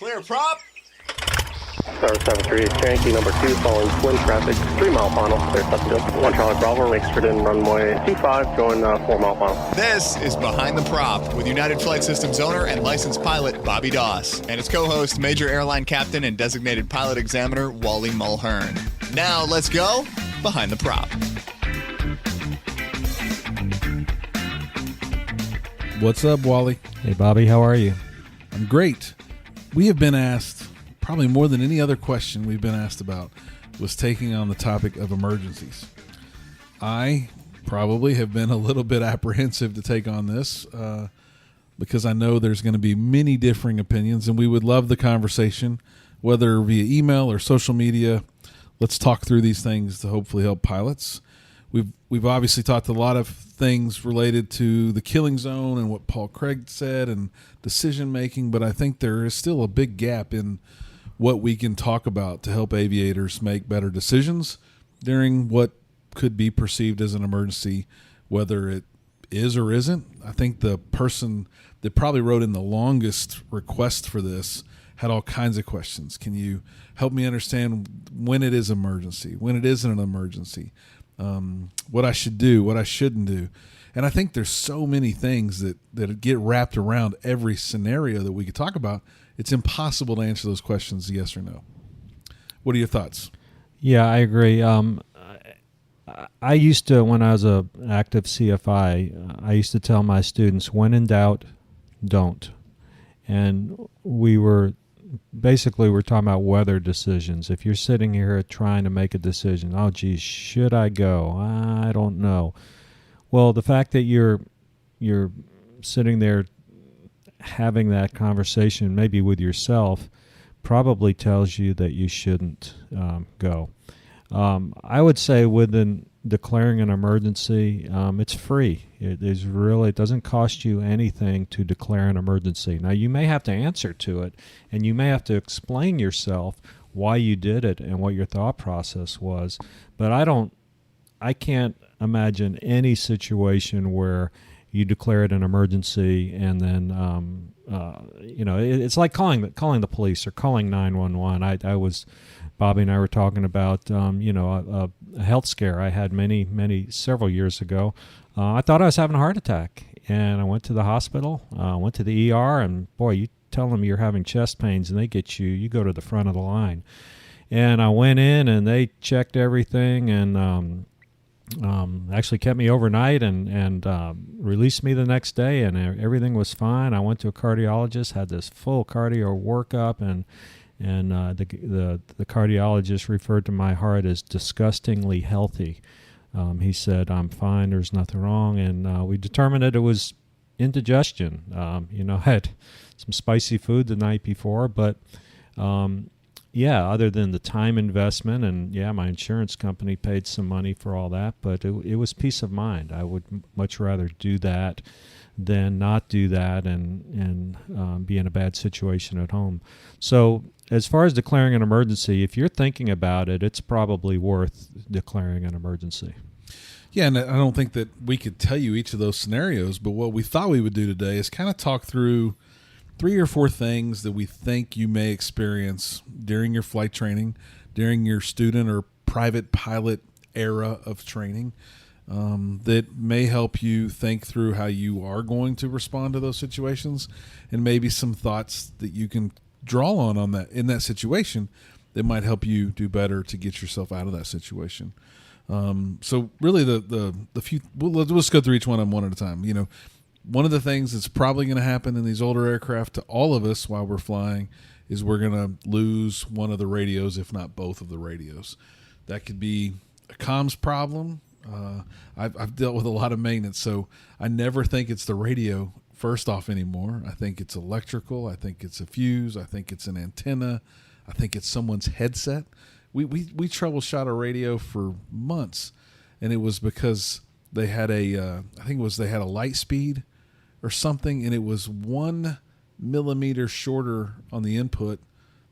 Clear prop. Star 738, Yankee number 2, following twin traffic, 3 mile final, clear subject, 1 Charlie Bravo, exit in runway 25, going 4 mile final. This is Behind the Prop with United Flight Systems owner and licensed pilot Bobby Doss and his co-host, Major Airline Captain and designated pilot examiner Wally Mulhern. Now let's go Behind the Prop. What's up, Wally? Hey, Bobby, how are you? I'm great. We have been asked, probably more than any other question we've been asked about, was taking on the topic of emergencies. I probably have been a little bit apprehensive to take on this because I know there's going to be many differing opinions, and we would love the conversation, whether via email or social media. Let's talk through these things to hopefully help pilots. We've obviously talked a lot of things related to the killing zone and what Paul Craig said and decision making, but I think there is still a big gap in what we can talk about to help aviators make better decisions during what could be perceived as an emergency, whether it is or isn't. I think the person that probably wrote in the longest request for this had all kinds of questions. Can you help me understand when it is emergency, when it isn't an emergency, what I should do, what I shouldn't do? And I think there's so many things that get wrapped around every scenario that we could talk about. It's impossible to answer those questions yes or no. What are your thoughts? Yeah, I agree. I used to, when I was an active CFI, I used to tell my students, when in doubt, don't. And we're talking about weather decisions. If you're sitting here trying to make a decision, oh, geez, should I go? I don't know. Well, the fact that you're sitting there having that conversation maybe with yourself probably tells you that you shouldn't go. I would say within declaring an emergency, it's free. It doesn't cost you anything to declare an emergency. Now, you may have to answer to it, and you may have to explain yourself why you did it and what your thought process was. But I can't imagine any situation where you declare it an emergency and then it's like calling the police or calling 911. Bobby and I were talking about a health scare I had several years ago. I thought I was having a heart attack, and I went to the hospital, went to the ER, and boy, you tell them you're having chest pains and they get you go to the front of the line. And I went in and they checked everything and actually kept me overnight and released me the next day, and everything was fine. I went to a cardiologist, had this full cardio workup, and the cardiologist referred to my heart as disgustingly healthy. He said, I'm fine, there's nothing wrong, and we determined that it was indigestion. Had some spicy food the night before, but other than the time investment, and my insurance company paid some money for all that, but it was peace of mind. I would much rather do that than not do that and be in a bad situation at home. So as far as declaring an emergency, if you're thinking about it, it's probably worth declaring an emergency. Yeah, and I don't think that we could tell you each of those scenarios, but what we thought we would do today is kind of talk through 3 or 4 things that we think you may experience during your flight training, during your student or private pilot era of training, that may help you think through how you are going to respond to those situations, and maybe some thoughts that you can draw on that in that situation that might help you do better to get yourself out of that situation. So really the few, let's go through each one of them one at a time. One of the things that's probably going to happen in these older aircraft to all of us while we're flying is we're going to lose one of the radios, if not both of the radios. That could be a comms problem. I've dealt with a lot of maintenance, so I never think it's the radio first off anymore. I think it's electrical. I think it's a fuse. I think it's an antenna. I think it's someone's headset. We troubleshot a radio for months, and it was because they had they had a light speed or something, and it was 1 millimeter shorter on the input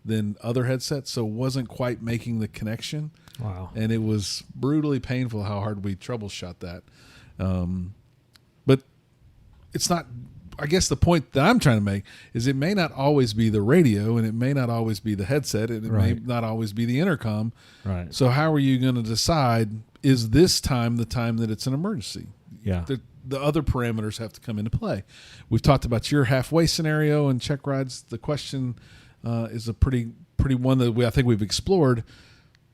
than other headsets, so it wasn't quite making the connection. Wow. And it was brutally painful how hard we troubleshot that. But it's not, I guess the point that I'm trying to make is it may not always be the radio, and it may not always be the headset, and it may not always be the intercom. Right. So how are you going to decide, is this time the time that it's an emergency? Yeah. The other parameters have to come into play. We've talked about your halfway scenario and check rides. The question is a pretty one that I think we've explored.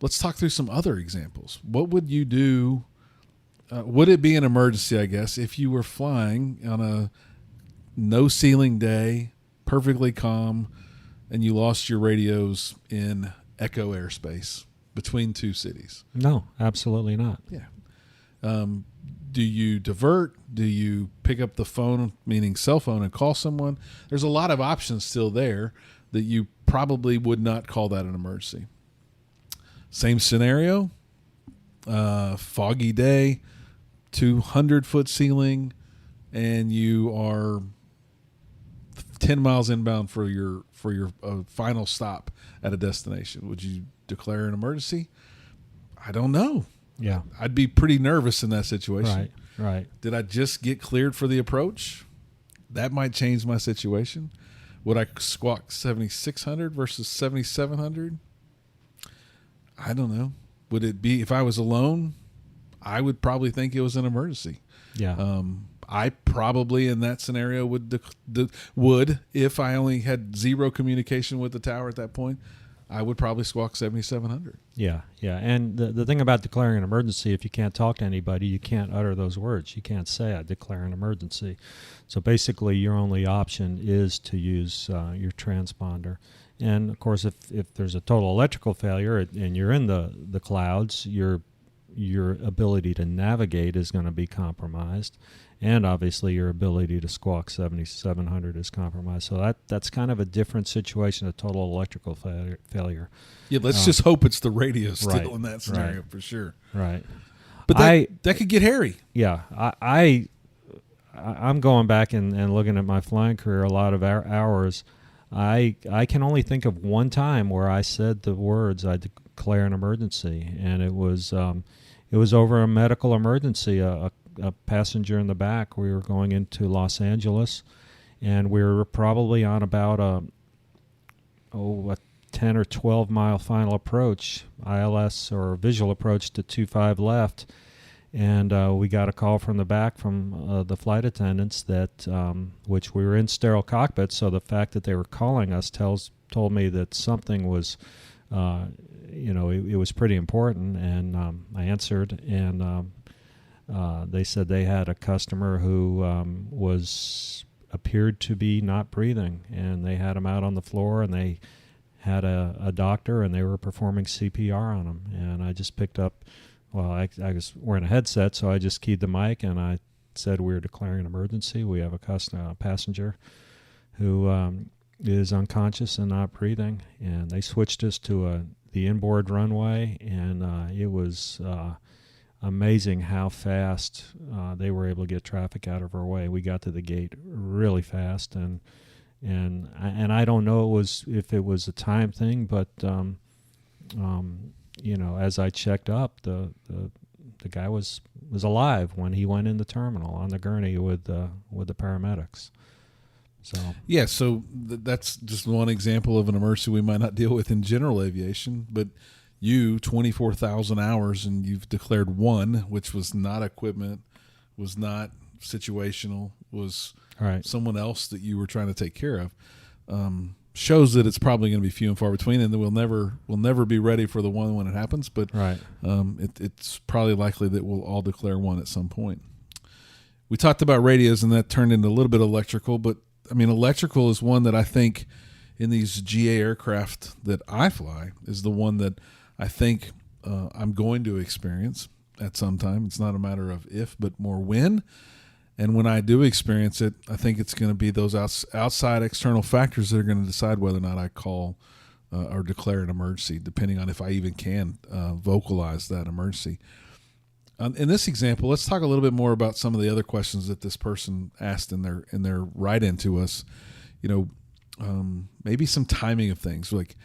Let's talk through some other examples. What would you do? Would it be an emergency, I guess, if you were flying on a no ceiling day, perfectly calm, and you lost your radios in echo airspace between two cities? No, absolutely not. Yeah. Do you divert? Do you pick up the phone, meaning cell phone, and call someone? There's a lot of options still there that you probably would not call that an emergency. Same scenario, foggy day, 200-foot ceiling, and you are 10 miles inbound for your final stop at a destination. Would you declare an emergency? I don't know. Yeah. I'd be pretty nervous in that situation. Right. Did I just get cleared for the approach? That might change my situation. Would I squawk 7,600 versus 7,700? I don't know. Would it be, if I was alone, I would probably think it was an emergency. Yeah. I probably in that scenario would, if I only had zero communication with the tower at that point, I would probably squawk 7,700. Yeah. And the thing about declaring an emergency, if you can't talk to anybody, you can't utter those words. You can't say, I declare an emergency. So basically, your only option is to use your transponder. And, of course, if there's a total electrical failure and you're in the clouds, your ability to navigate is going to be compromised. And obviously your ability to squawk 7,700 is compromised. So that's kind of a different situation, a total electrical failure. Yeah, let's just hope it's the radio still in that scenario for sure. Right. But that could get hairy. Yeah. I'm going back and looking at my flying career, a lot of hours. I can only think of one time where I said the words, I declare an emergency, and it was over a medical emergency. A passenger in the back. We were going into Los Angeles, and we were probably on about a 10 or 12 mile final approach, ILS or visual approach to 25 left, and we got a call from the back from the flight attendants that which we were in sterile cockpits. So the fact that they were calling us told me that something was. It was pretty important, and I answered, and they said they had a customer who appeared to be not breathing, and they had him out on the floor, and they had a doctor, and they were performing CPR on him. And I just picked up, I was wearing a headset, so I just keyed the mic, and I said, we're declaring an emergency. We have a passenger who is unconscious and not breathing, and they switched us to the inboard runway, and it was amazing how fast they were able to get traffic out of our way. We got to the gate really fast, and I don't know if it was a time thing, but as I checked up, the guy was alive when he went in the terminal on the gurney with the paramedics. So that's just one example of an emergency we might not deal with in general aviation, but 24,000 hours, and you've declared one, which was not equipment, was not situational, was someone else that you were trying to take care of, shows that it's probably going to be few and far between, and that we'll never be ready for the one when it happens. But it's probably likely that we'll all declare one at some point. We talked about radios, and that turned into a little bit of electrical, but I mean, electrical is one that I think in these GA aircraft that I fly is the one that I think I'm going to experience at some time. It's not a matter of if, but more when. And when I do experience it, I think it's going to be those outside external factors that are going to decide whether or not I call or declare an emergency, depending on if I even can vocalize that emergency. In this example, let's talk a little bit more about some of the other questions that this person asked in their write-in to us. Maybe some timing of things. Like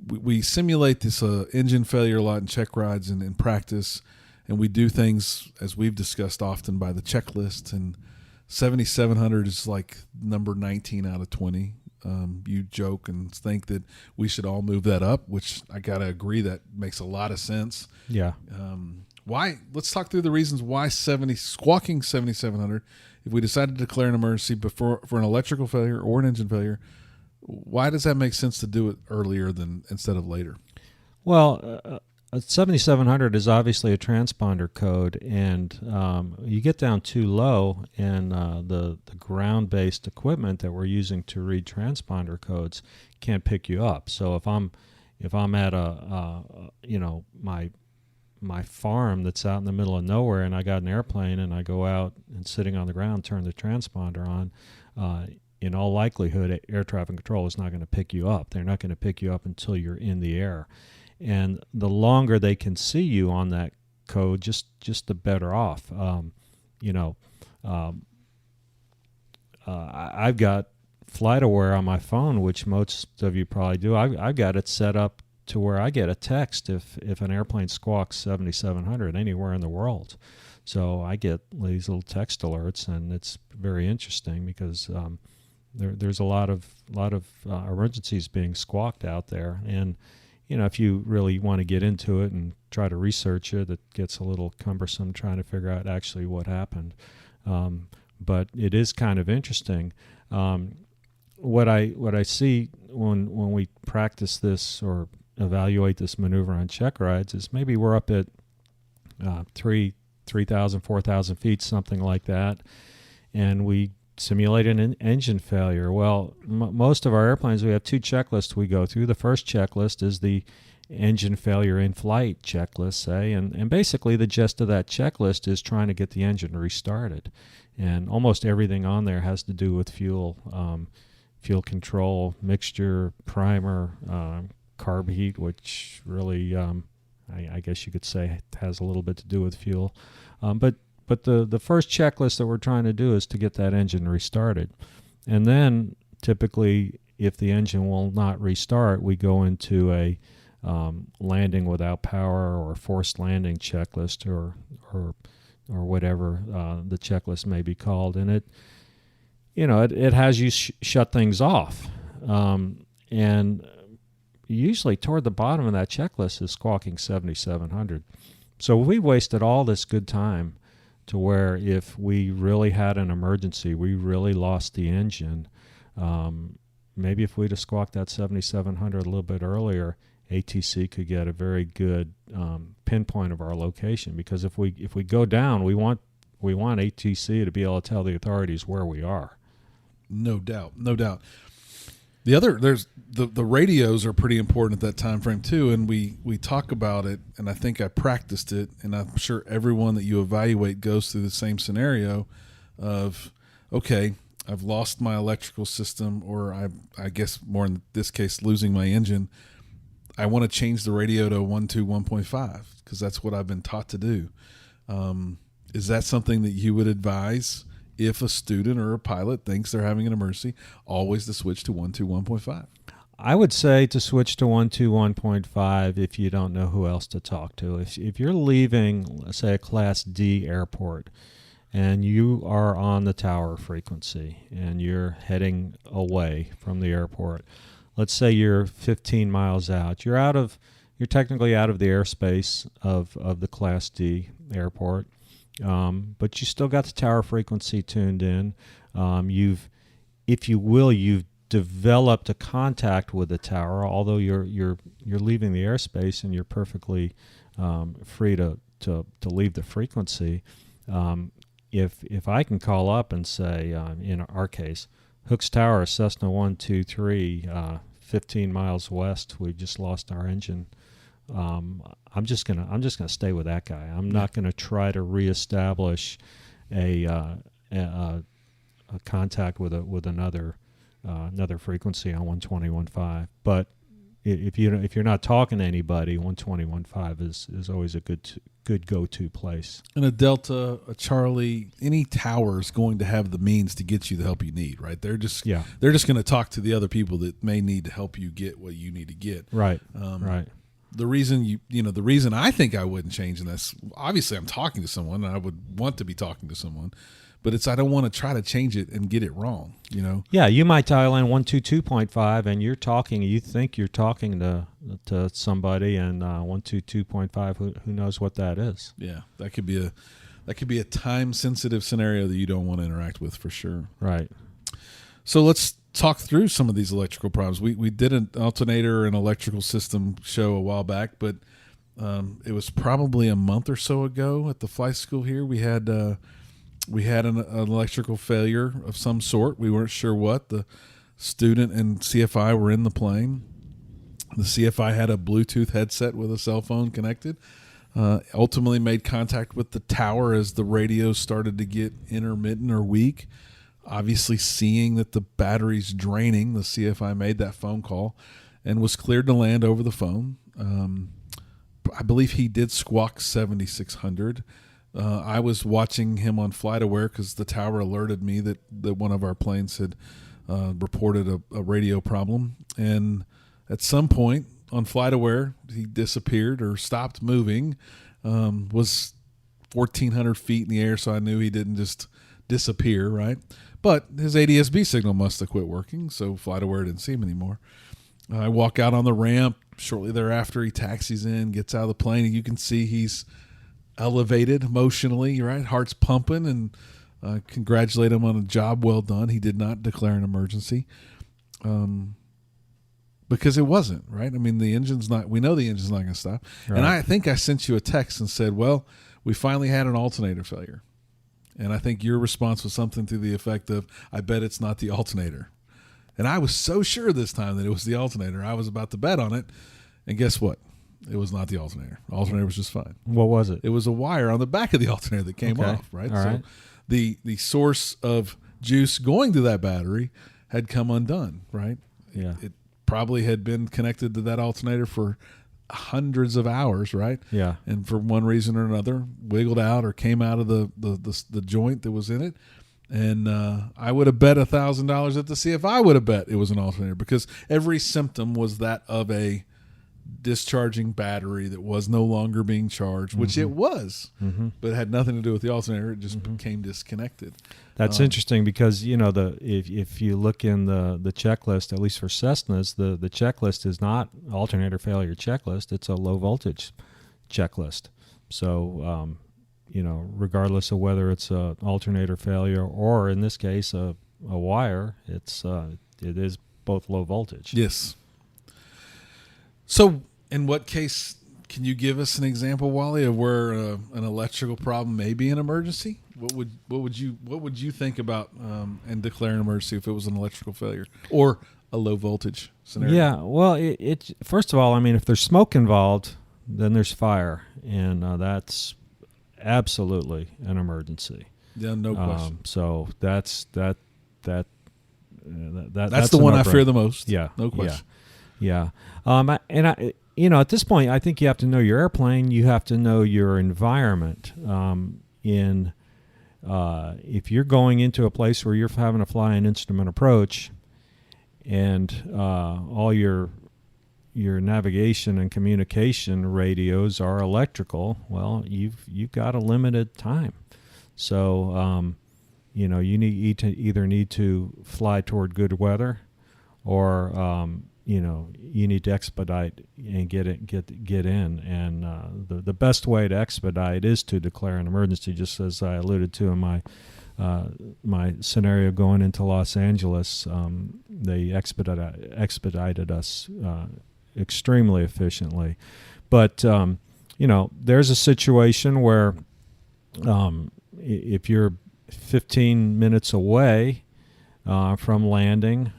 we simulate this engine failure a lot in check rides and in practice, and we do things, as we've discussed often, by the checklist and 7,700 is like number 19 out of 20. You joke and think that we should all move that up, which I got to agree that makes a lot of sense. Yeah. Why? Let's talk through the reasons why squawking 7,700. If we decide to declare an emergency for an electrical failure or an engine failure, why does that make sense to do it earlier instead of later? Well, 7700 is obviously a transponder code, and you get down too low, and the ground-based equipment that we're using to read transponder codes can't pick you up. So if I'm at my farm that's out in the middle of nowhere, and I got an airplane, and I go out and sitting on the ground, turn the transponder on, in all likelihood, air traffic control is not going to pick you up. They're not going to pick you up until you're in the air. And the longer they can see you on that code, just the better off. I've got FlightAware on my phone, which most of you probably do. I've got it set up to where I get a text if an airplane squawks 7,700 anywhere in the world. So I get these little text alerts, and it's very interesting because there's a lot of emergencies being squawked out there. And if you really want to get into it and try to research it, it gets a little cumbersome trying to figure out actually what happened. But it is kind of interesting. What I see when we practice this or evaluate this maneuver on check rides is maybe we're up at 3,000, 4,000 feet, something like that, and we simulate an engine failure. Well, most of our airplanes, we have two checklists we go through. The first checklist is the engine failure in flight checklist, say, and basically the gist of that checklist is trying to get the engine restarted. And almost everything on there has to do with fuel control, mixture, primer, carb heat, which really, I guess you could say, has a little bit to do with fuel. But the first checklist that we're trying to do is to get that engine restarted. And then typically, if the engine will not restart, we go into a landing without power or forced landing checklist or whatever the checklist may be called. And it has you shut things off. And usually toward the bottom of that checklist is squawking 7,700. So we wasted all this good time to where if we really had an emergency, we really lost the engine, maybe if we'd have squawked that 7,700 a little bit earlier, ATC could get a very good pinpoint of our location. Because if we go down, we want ATC to be able to tell the authorities where we are. No doubt. There's the radios are pretty important at that time frame too, and we talk about it, and I think I practiced it, and I'm sure everyone that you evaluate goes through the same scenario of, okay, I've lost my electrical system, or I guess more in this case, losing my engine. I want to change the radio to 1.5 because that's what I've been taught to do. Is that something that you would advise if a student or a pilot thinks they're having an emergency, always to switch to 1.5? I would say to switch to 1.5 if you don't know who else to talk to. If you're leaving, let's say, a Class D airport, and you are on the tower frequency, and you're heading away from the airport, let's say you're 15 miles out. You're technically out of the airspace of the Class D airport. But you still got the tower frequency tuned in. You've developed a contact with the tower, although you're leaving the airspace and you're perfectly free to leave the frequency. If I can call up and say, in our case, Hooks Tower, Cessna 123, 15 miles west, we've just lost our engine. I'm just gonna stay with that guy. I'm not gonna try to reestablish a contact with another frequency on 120.15. But if you're not talking to anybody, 120.15 is always a good go-to place. And a Delta, a Charlie, any tower is going to have the means to get you the help you need, right? They're just going to talk to the other people that may need to help you get what you need to get. Right. Right. The reason the reason I think I wouldn't change in this, obviously I'm talking to someone and I would want to be talking to someone, but I don't want to try to change it and get it wrong, you know? Yeah, you might dial in 122.5 and you think you're talking to somebody, and 122.5, who knows what that is. Yeah, that could be a time-sensitive scenario that you don't want to interact with for sure. Right. So let's talk through some of these electrical problems. We did an alternator and electrical system show a while back, but it was probably a month or so ago at the flight school here. We had an electrical failure of some sort. We weren't sure what. The student and CFI were in the plane. The CFI had a Bluetooth headset with a cell phone connected. Ultimately made contact with the tower as the radio started to get intermittent or weak. Obviously seeing that the battery's draining, the CFI made that phone call and was cleared to land over the phone. I believe he did squawk 7600. I was watching him on FlightAware because the tower alerted me that one of our planes had reported a radio problem. And at some point on FlightAware, he disappeared or stopped moving, was 1,400 feet in the air, so I knew he didn't just disappear, right? But his ADS-B signal must have quit working, so FlightAware didn't see him anymore. I walk out on the ramp. Shortly thereafter, he taxis in, gets out of the plane, and you can see he's elevated emotionally, right? Heart's pumping, and congratulate him on a job well done. He did not declare an emergency because it wasn't, right? I mean, we know the engine's not going to stop. Right. And I think I sent you a text and said, well, we finally had an alternator failure. And I think your response was something to the effect of, I bet it's not the alternator. And I was so sure this time that it was the alternator. I was about to bet on it. And guess what? It was not the alternator. The alternator was just fine. What was it? It was a wire on the back of the alternator that came off, right? All right. So the source of juice going to that battery had come undone, right? Yeah. It probably had been connected to that alternator for hundreds of hours, right? Yeah. And for one reason or another, wiggled out or came out of the joint that was in it. And I would have bet $1,000 that the CFI would have bet it was an alternator, because every symptom was that of a discharging battery that was no longer being charged, which it was, but it had nothing to do with the alternator. It just became disconnected. That's interesting because, you know, if you look in the checklist, at least for Cessnas, the checklist is not alternator failure checklist. It's a low voltage checklist. So, you know, regardless of whether it's an alternator failure or, in this case, a wire, it is both low voltage. Yes. So, in what case can you give us an example, Wally, of where an electrical problem may be an emergency? What would you think about and declare an emergency if it was an electrical failure or a low voltage scenario? Yeah. Well, it first of all, I mean, if there's smoke involved, then there's fire, and that's absolutely an emergency. Yeah, no question. So that's the one I fear the most. Yeah, no question. Yeah. At this point, I think you have to know your airplane. You have to know your environment. If you're going into a place where you're having to fly an instrument approach, and all your navigation and communication radios are electrical, well, you've got a limited time. So you either need to fly toward good weather, or you need to expedite and get in. And the best way to expedite is to declare an emergency, just as I alluded to in my scenario going into Los Angeles. They expedited us extremely efficiently. But, there's a situation where if you're 15 minutes away from landing,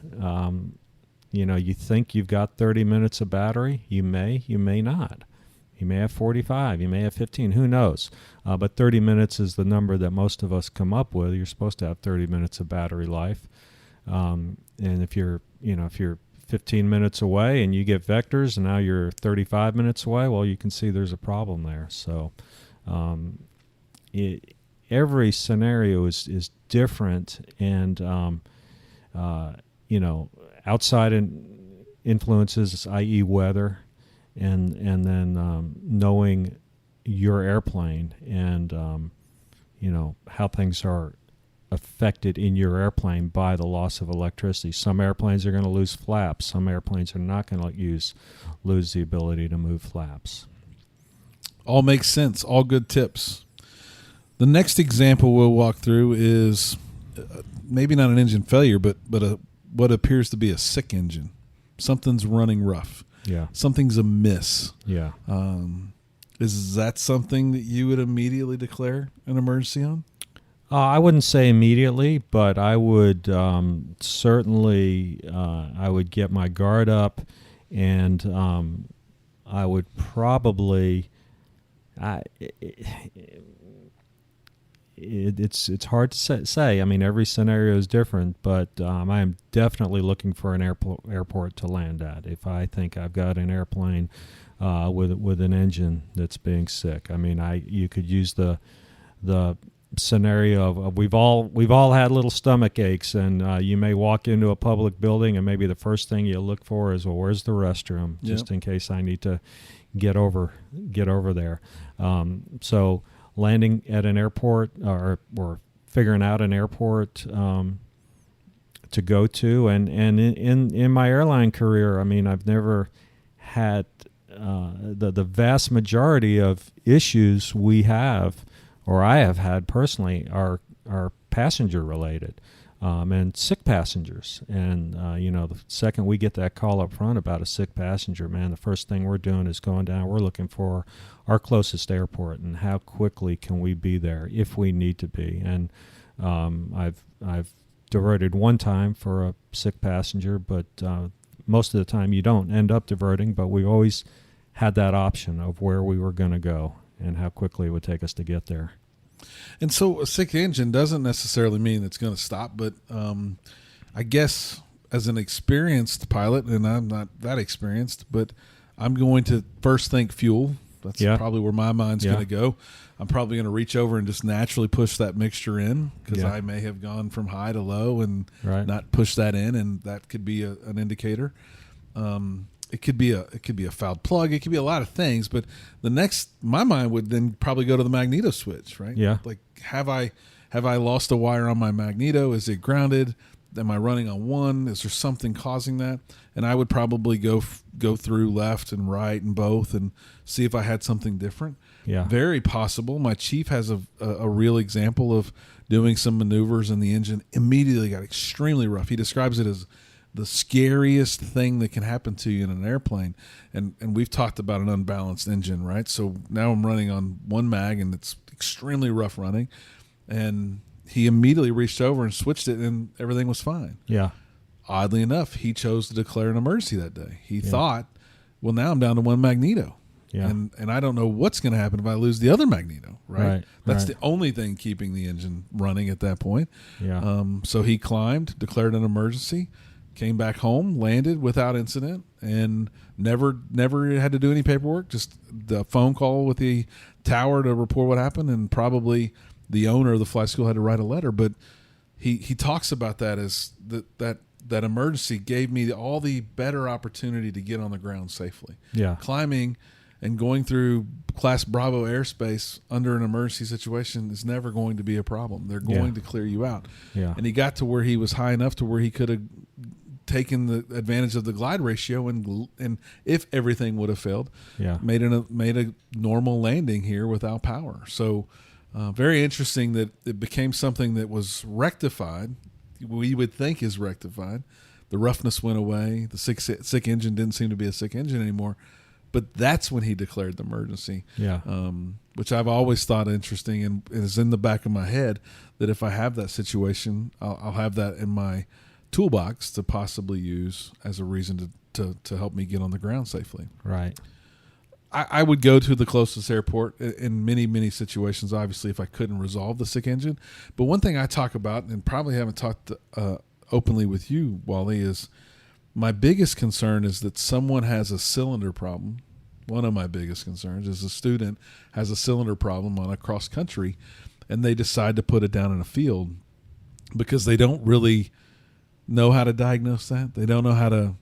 you think you've got 30 minutes of battery. You may not. You may have 45. You may have 15. Who knows? But 30 minutes is the number that most of us come up with. You're supposed to have 30 minutes of battery life. And if you're 15 minutes away and you get vectors and now you're 35 minutes away, well, you can see there's a problem there. So every scenario is different, and outside influences, i.e. weather, and then knowing your airplane and how things are affected in your airplane by the loss of electricity. Some airplanes are going to lose flaps. Some airplanes are not going to lose the ability to move flaps. All makes sense. All good tips. The next example we'll walk through is maybe not an engine failure, but what appears to be a sick engine. Something's running rough. Yeah. Something's amiss. Yeah. Is that something that you would immediately declare an emergency on? I wouldn't say immediately, but I would certainly I would get my guard up, and I would probably it's hard to say. I mean, every scenario is different, but I am definitely looking for an airport to land at if I think I've got an airplane with an engine that's being sick. I mean, you could use the scenario of we've all had little stomach aches, and you may walk into a public building, and maybe the first thing you look for is, well, where's the restroom, just in case I need to get over there. So landing at an airport or figuring out an airport to go to, and in my airline career, I mean, I've never had the vast majority of issues we have, or I have had personally, are passenger related, and sick passengers. And the second we get that call up front about a sick passenger, man, the first thing we're doing is going down. We're looking for our closest airport and how quickly can we be there if we need to be. And I've diverted one time for a sick passenger, but most of the time you don't end up diverting. But we always had that option of where we were going to go and how quickly it would take us to get there. And so a sick engine doesn't necessarily mean it's going to stop, but I guess as an experienced pilot, and I'm not that experienced, but I'm going to first think fuel. That's probably where my mind's going to go. I'm probably going to reach over and just naturally push that mixture in because I may have gone from high to low and not pushed that in, and that could be an indicator. It could be a fouled plug. It could be a lot of things, but my mind would then probably go to the magneto switch, right? Yeah. Like, have I lost a wire on my magneto? Is it grounded? Am I running on one? Is there something causing that? And I would probably go through left and right and both and see if I had something different. Yeah. Very possible. My chief has a real example of doing some maneuvers and the engine immediately got extremely rough. He describes it as the scariest thing that can happen to you in an airplane. And we've talked about an unbalanced engine, right? So now I'm running on one mag and it's extremely rough running. And he immediately reached over and switched it and everything was fine. Yeah. Oddly enough, he chose to declare an emergency that day. He thought, well, now I'm down to one magneto. Yeah. And I don't know what's going to happen if I lose the other magneto, right? That's right. the only thing keeping the engine running at that point. Yeah. So he climbed, declared an emergency, came back home, landed without incident, and never had to do any paperwork, just the phone call with the tower to report what happened, and probably the owner of the flight school had to write a letter. But he talks about that as that emergency gave me all the better opportunity to get on the ground safely. Yeah. Climbing and going through Class Bravo airspace under an emergency situation is never going to be a problem. They're going to clear you out. Yeah. And he got to where he was high enough to where he could have taken the advantage of the glide ratio and if everything would have failed, made a normal landing here without power. So very interesting that it became something that was rectified. We would think is rectified. The roughness went away. The sick engine didn't seem to be a sick engine anymore. But that's when he declared the emergency, which I've always thought interesting and is in the back of my head that if I have that situation, I'll have that in my toolbox to possibly use as a reason to help me get on the ground safely. Right. I would go to the closest airport in many, many situations, obviously, if I couldn't resolve the sick engine. But one thing I talk about, and probably haven't talked openly with you, Wally, is my biggest concern is that someone has a cylinder problem. One of my biggest concerns is a student has a cylinder problem on a cross country, and they decide to put it down in a field because they don't really know how to diagnose that. They don't know how to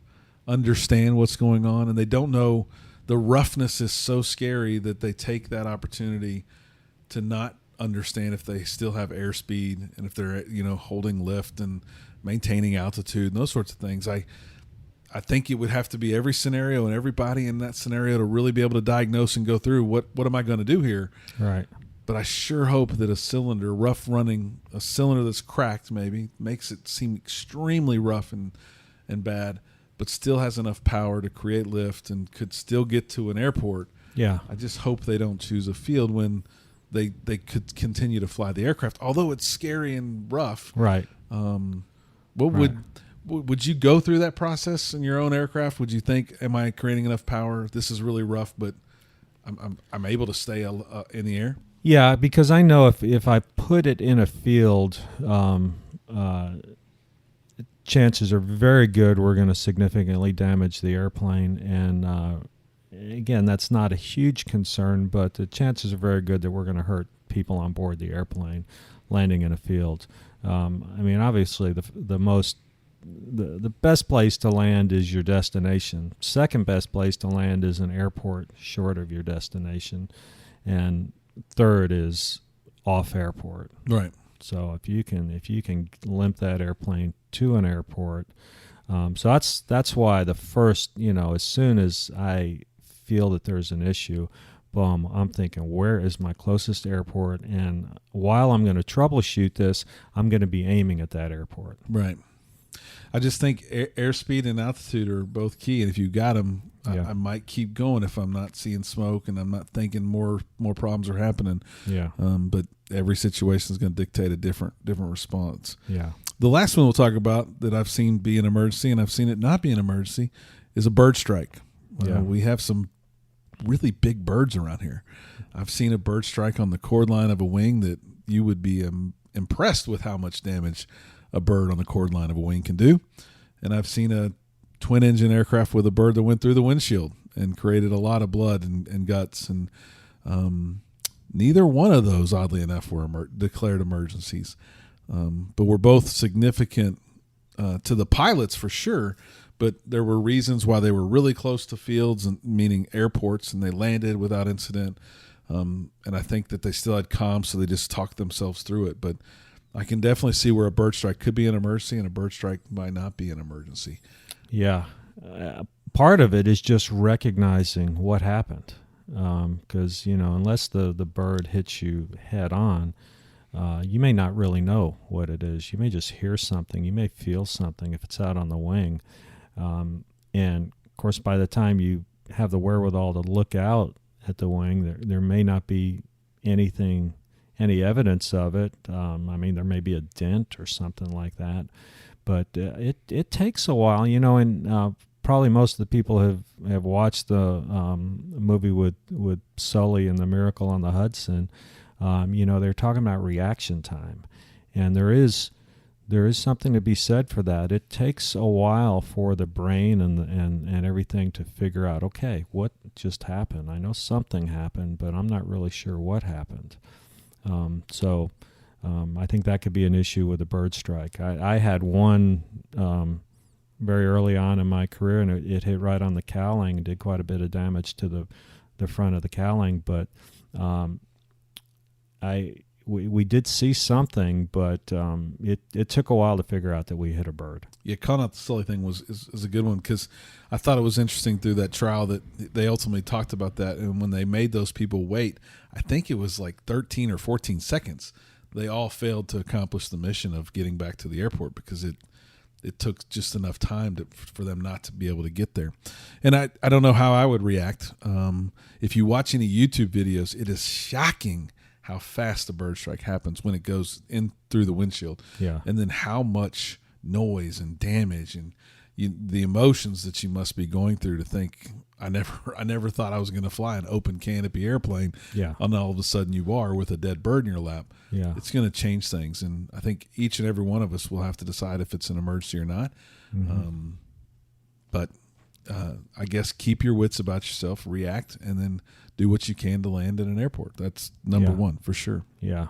understand what's going on, and they don't know the roughness is so scary that they take that opportunity to not understand if they still have airspeed and if they're holding lift and maintaining altitude and those sorts of things. I think it would have to be every scenario and everybody in that scenario to really be able to diagnose and go through what am I going to do here. Right. But I sure hope that a cylinder that's cracked maybe makes it seem extremely rough and bad, but still has enough power to create lift and could still get to an airport. Yeah. I just hope they don't choose a field when they could continue to fly the aircraft, although it's scary and rough. Right. Would you go through that process in your own aircraft? Would you think, am I creating enough power? This is really rough, but I'm able to stay in the air? Yeah, because I know if I put it in a field, chances are very good we're going to significantly damage the airplane. And again, that's not a huge concern, but the chances are very good that we're going to hurt people on board the airplane landing in a field. I mean, obviously, the best place to land is your destination. Second best place to land is an airport short of your destination, and third is off airport. Right. So if you can limp that airplane to an airport, so that's why the first, as soon as I feel that there's an issue, boom, I'm thinking, where is my closest airport? And while I'm going to troubleshoot this, I'm going to be aiming at that airport. Right. I just think airspeed and altitude are both key, and if you got them, I might keep going if I'm not seeing smoke and I'm not thinking more problems are happening. Yeah. But every situation is going to dictate a different response. Yeah. The last one we'll talk about that I've seen be an emergency, and I've seen it not be an emergency, is a bird strike. Yeah. We have some really big birds around here. I've seen a bird strike on the chord line of a wing that you would be impressed with how much damage a bird on the chord line of a wing can do. And I've seen a twin engine aircraft with a bird that went through the windshield and created a lot of blood and guts. And neither one of those, oddly enough, were declared emergencies. But were both significant to the pilots for sure. But there were reasons why they were really close to fields, and meaning airports, and they landed without incident. And I think that they still had comms, so they just talked themselves through it. But I can definitely see where a bird strike could be an emergency and a bird strike might not be an emergency. Yeah. Part of it is just recognizing what happened. Because, unless the bird hits you head on, you may not really know what it is. You may just hear something. You may feel something if it's out on the wing. And, of course, by the time you have the wherewithal to look out at the wing, there may not be any evidence of it. There may be a dent or something like that. But it takes a while, and probably most of the people have watched the movie with Sully and the Miracle on the Hudson. They're talking about reaction time. And there is something to be said for that. It takes a while for the brain and everything to figure out, okay, what just happened? I know something happened, but I'm not really sure what happened. I think that could be an issue with a bird strike. I had one very early on in my career, and it hit right on the cowling and did quite a bit of damage to the front of the cowling. But we did see something, but it took a while to figure out that we hit a bird. Yeah, calling out the Sully thing is a good one, because I thought it was interesting through that trial that they ultimately talked about that. And when they made those people wait, I think it was like 13 or 14 seconds, they all failed to accomplish the mission of getting back to the airport because it took just enough time for them not to be able to get there. And I don't know how I would react. If you watch any YouTube videos, it is shocking how fast a bird strike happens when it goes in through the windshield. Yeah. And then how much noise and damage and the emotions that you must be going through to think, I never thought I was going to fly an open canopy airplane. Yeah. And all of a sudden you are with a dead bird in your lap. Yeah. It's going to change things. And I think each and every one of us will have to decide if it's an emergency or not. Mm-hmm. But I guess keep your wits about yourself, react, and then do what you can to land in an airport. That's number one for sure. Yeah.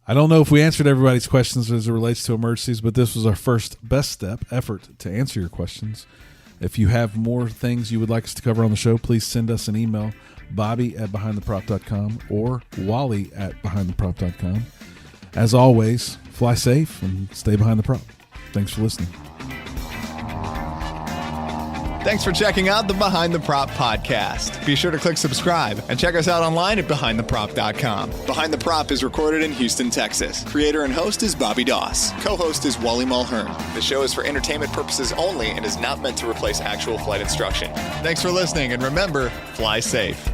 I don't know if we answered everybody's questions as it relates to emergencies, but this was our first best step effort to answer your questions. If you have more things you would like us to cover on the show, please send us an email, bobby@behindtheprop.com or wally@behindtheprop.com. As always, fly safe and stay behind the prop. Thanks for listening. Thanks for checking out the Behind the Prop podcast. Be sure to click subscribe and check us out online at behindtheprop.com. Behind the Prop is recorded in Houston, Texas. Creator and host is Bobby Doss. Co-host is Wally Mulhern. The show is for entertainment purposes only and is not meant to replace actual flight instruction. Thanks for listening, and remember, fly safe.